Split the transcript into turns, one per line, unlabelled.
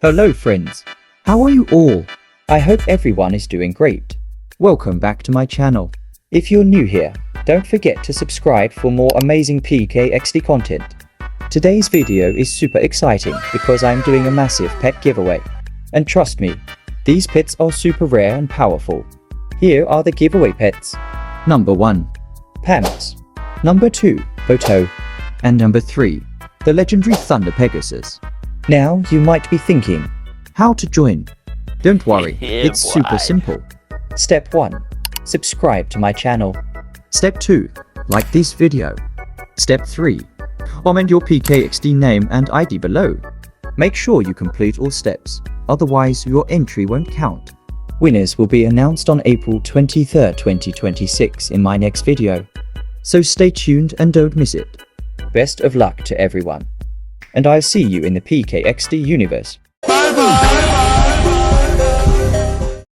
Hello friends, how are you all? I hope everyone is doing great. Welcome back to my channel. If you're new here, don't forget to subscribe for more amazing PKXD content. Today's video is super exciting because I'm doing a massive pet giveaway. And trust me, these pets are super rare and powerful. Here are the giveaway pets. Number 1. Panos. Number 2. Boto. And number 3. The legendary Thunder Pegasus. Now you might be thinking, how to join? Don't worry, it's super simple. Step 1. Subscribe to my channel. Step 2. Like this video. Step 3. Comment your PKXD name and ID below. Make sure you complete all steps, otherwise your entry won't count. Winners will be announced on April 23rd, 2026 in my next video. So stay tuned and don't miss it. Best of luck to everyone. And I'll see you in the PKXD universe.
Bye bye.